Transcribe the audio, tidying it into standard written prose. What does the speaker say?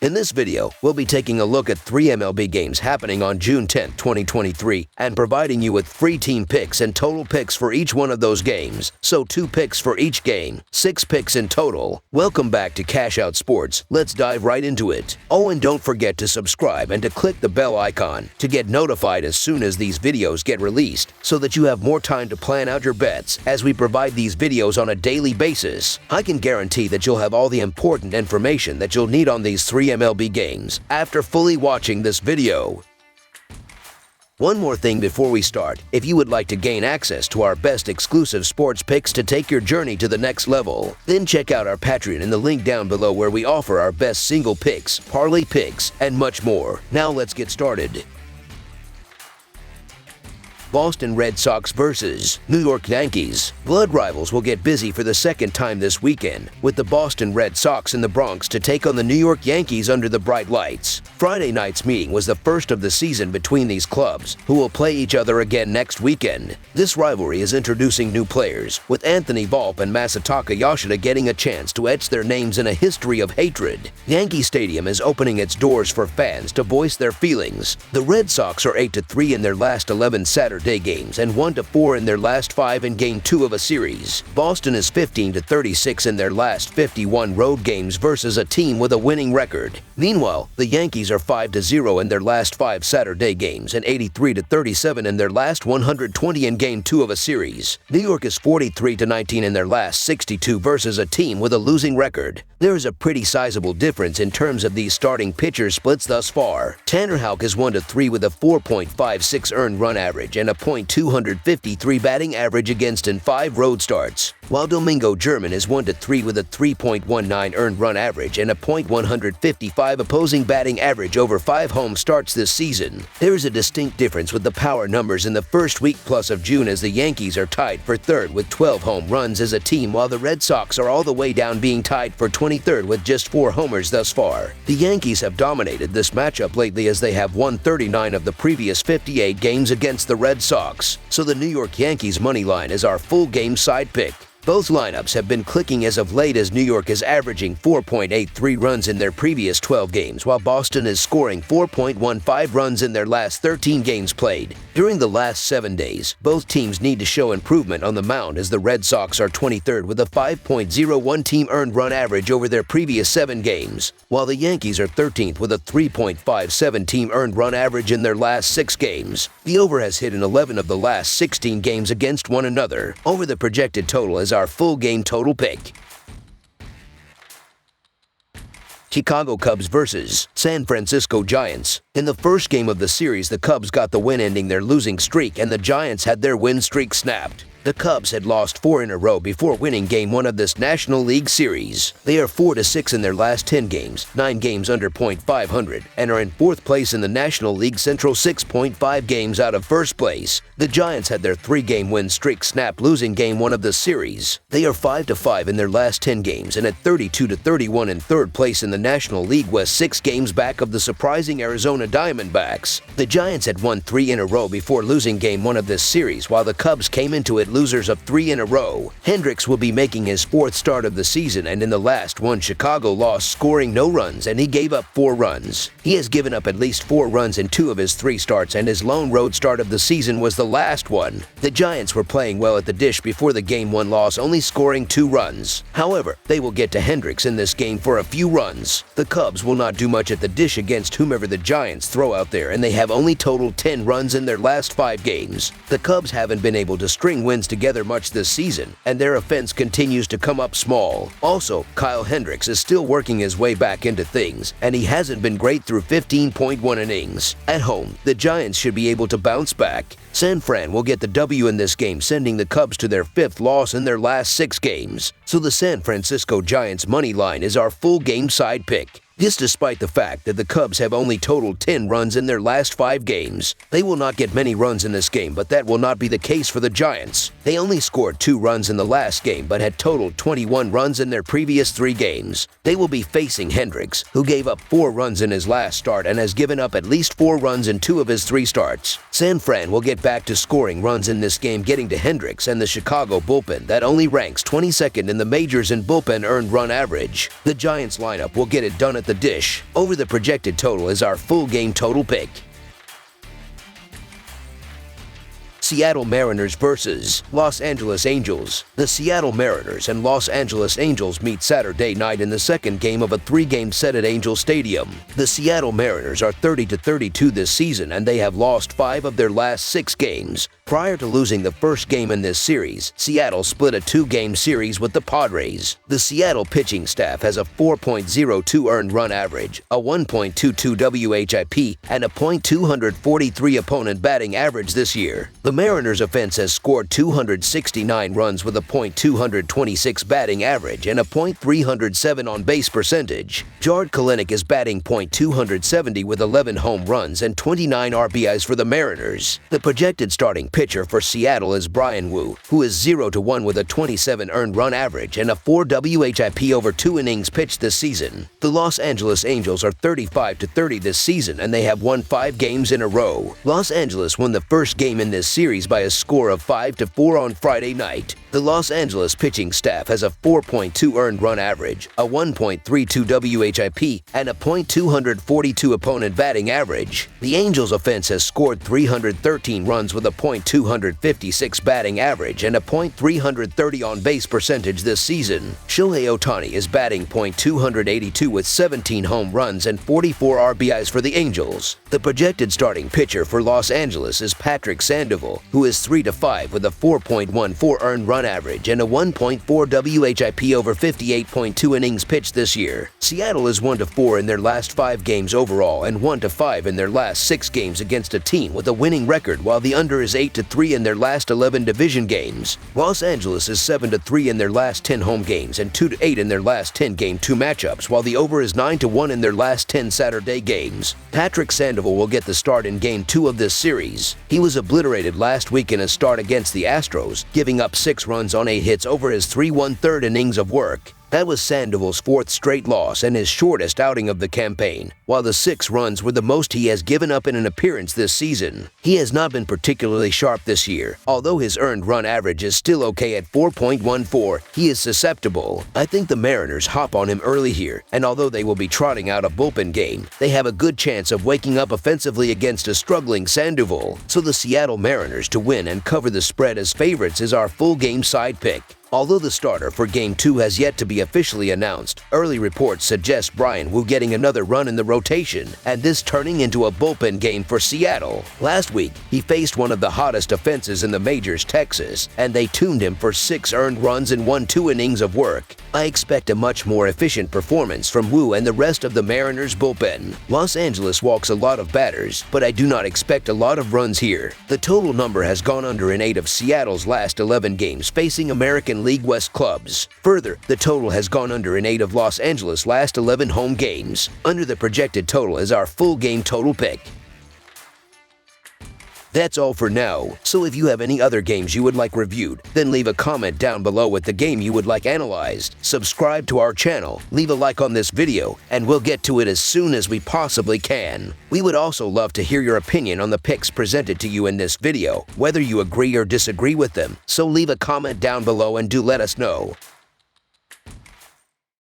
In this video, we'll be taking a look at 3 MLB games happening on June 10, 2023, and providing you with free team picks and total picks for each one of those games. So 2 picks for each game, 6 picks in total. Welcome back to Cash Out Sports. Let's dive right into it. Oh, and don't forget to subscribe and to click the bell icon to get notified as soon as these videos get released, so that you have more time to plan out your bets as we provide these videos on a daily basis. I can guarantee that you'll have all the important information that you'll need on these 3 MLB games after fully watching this video. One more thing before we start, if you would like to gain access to our best exclusive sports picks to take your journey to the next level, then check out our Patreon in the link down below, where we offer our best single picks, parlay picks, and much more. Now let's get started. Boston Red Sox versus New York Yankees. Blood rivals will get busy for the second time this weekend, with the Boston Red Sox in the Bronx to take on the New York Yankees under the bright lights. Friday night's meeting was the first of the season between these clubs, who will play each other again next weekend. This rivalry is introducing new players, with Anthony Volpe and Masataka Yoshida getting a chance to etch their names in a history of hatred. Yankee Stadium is opening its doors for fans to voice their feelings. The Red Sox are 8-3 in their last 11 Saturday games and 1-4 in their last 5 in Game 2 of a series. Boston is 15-36 in their last 51 road games versus a team with a winning record. Meanwhile, the Yankees are 5-0 in their last 5 Saturday games and 83-37 in their last 120 in Game 2 of a series. New York is 43-19 in their last 62 versus a team with a losing record. There is a pretty sizable difference in terms of these starting pitcher splits thus far. Tanner Houck is 1-3 with a 4.56 earned run average and a .253 batting average against in 5 road starts, while Domingo German is 1-3 with a 3.19 earned run average and a .155 opposing batting average over 5 home starts this season. There is a distinct difference with the power numbers in the first week plus of June, as the Yankees are tied for 3rd with 12 home runs as a team, while the Red Sox are all the way down, being tied for 23rd with just 4 homers thus far. The Yankees have dominated this matchup lately, as they have won 39 of the previous 58 games against the Red Sox, so the New York Yankees money line is our full game side pick. Both lineups have been clicking as of late, as New York is averaging 4.83 runs in their previous 12 games, while Boston is scoring 4.15 runs in their last 13 games played. During the last 7 days, both teams need to show improvement on the mound, as the Red Sox are 23rd with a 5.01 team earned run average over their previous 7 games, while the Yankees are 13th with a 3.57 team earned run average in their last 6 games. The over has hit in 11 of the last 16 games against one another. Over the projected total is our full game total pick. Chicago Cubs versus San Francisco Giants. In the first game of the series, the Cubs got the win, ending their losing streak, and the Giants had their win streak snapped. The Cubs had lost 4 in a row before winning Game 1 of this National League Series. They are 4-6 in their last 10 games, 9 games under .500, and are in 4th place in the National League Central, 6.5 games out of 1st place. The Giants had their 3-game win streak snapped, losing Game 1 of the series. They are 5-5 in their last 10 games and at 32-31 in 3rd place in the National League West, 6 games back of the surprising Arizona Diamondbacks. The Giants had won 3 in a row before losing Game 1 of this series, while the Cubs came into it losers of 3 in a row. Hendricks will be making his 4th start of the season, and in the last one, Chicago lost, scoring no runs, and he gave up 4 runs. He has given up at least 4 runs in 2 of his 3 starts, and his lone road start of the season was the last one. The Giants were playing well at the dish before the Game 1 loss, only scoring 2 runs. However, they will get to Hendricks in this game for a few runs. The Cubs will not do much at the dish against whomever the Giants throw out there, and they have only totaled 10 runs in their last 5 games. The Cubs haven't been able to string wins together much this season, and their offense continues to come up small. Also, Kyle Hendricks is still working his way back into things, and he hasn't been great through 15.1 innings. At home, the Giants should be able to bounce back. San Fran will get the W in this game, sending the Cubs to their 5th loss in their last 6 games. So the San Francisco Giants money line is our full game side pick. This despite the fact that the Cubs have only totaled 10 runs in their last 5 games. They will not get many runs in this game, but that will not be the case for the Giants. They only scored 2 runs in the last game, but had totaled 21 runs in their previous 3 games. They will be facing Hendricks, who gave up 4 runs in his last start and has given up at least 4 runs in 2 of his 3 starts. San Fran will get back to scoring runs in this game, getting to Hendricks and the Chicago bullpen that only ranks 22nd in the majors in bullpen earned run average. The Giants lineup will get it done at at the dish. Over the projected total is our full game total pick. Seattle Mariners vs. Los Angeles Angels. The Seattle Mariners and Los Angeles Angels meet Saturday night in the second game of a three-game set at Angel Stadium. The Seattle Mariners are 30-32 this season, and they have lost 5 of their last 6 games. Prior to losing the first game in this series, Seattle split a 2-game series with the Padres. The Seattle pitching staff has a 4.02 earned run average, a 1.22 WHIP, and a .243 opponent batting average this year. The Mariners offense has scored 269 runs with a .226 batting average and a .307 on-base percentage. Jarred Kelenic is batting .270 with 11 home runs and 29 RBIs for the Mariners. The projected starting pitcher for Seattle is Bryan Woo, who is 0-1 with a 27 earned run average and a 4 WHIP over 2 innings pitched this season. The Los Angeles Angels are 35-30 this season, and they have won 5 games in a row. Los Angeles won the first game in this series by a score of 5-4 on Friday night. The Los Angeles pitching staff has a 4.2 earned run average, a 1.32 WHIP, and a .242 opponent batting average. The Angels offense has scored 313 runs with a .256 batting average and a .330 on-base percentage this season. Shohei Ohtani is batting .282 with 17 home runs and 44 RBIs for the Angels. The projected starting pitcher for Los Angeles is Patrick Sandoval, who is 3-5 with a 4.14 earned run average and a 1.4 WHIP over 58.2 innings pitched this year. Seattle is 1-4 in their last 5 games overall and 1-5 in their last 6 games against a team with a winning record, while the under is 8-3 in their last 11 division games. Los Angeles is 7-3 in their last 10 home games and 2-8 in their last 10 Game 2 matchups, while the over is 9-1 in their last 10 Saturday games. Patrick Sandoval will get the start in Game 2 of this series. He was obliterated last week in a start against the Astros, giving up 6 runs on 8 hits over his 3 1/3 innings of work. That was Sandoval's 4th straight loss and his shortest outing of the campaign, while the 6 runs were the most he has given up in an appearance this season. He has not been particularly sharp this year. Although his earned run average is still okay at 4.14, he is susceptible. I think the Mariners hop on him early here, and although they will be trotting out a bullpen game, they have a good chance of waking up offensively against a struggling Sandoval. So the Seattle Mariners to win and cover the spread as favorites is our full game side pick. Although the starter for Game 2 has yet to be officially announced, early reports suggest Bryan Woo getting another run in the rotation, and this turning into a bullpen game for Seattle. Last week, he faced one of the hottest offenses in the majors, Texas, and they tuned him for 6 earned runs and 2 innings of work. I expect a much more efficient performance from Woo and the rest of the Mariners bullpen. Los Angeles walks a lot of batters, but I do not expect a lot of runs here. The total number has gone under in 8 of Seattle's last 11 games facing American League West clubs. Further, the total has gone under in 8 of Los Angeles' last 11 home games. Under the projected total is our full game total pick. That's all for now, so if you have any other games you would like reviewed, then leave a comment down below with the game you would like analyzed. Subscribe to our channel, leave a like on this video, and we'll get to it as soon as we possibly can. We would also love to hear your opinion on the picks presented to you in this video, whether you agree or disagree with them, so leave a comment down below and do let us know.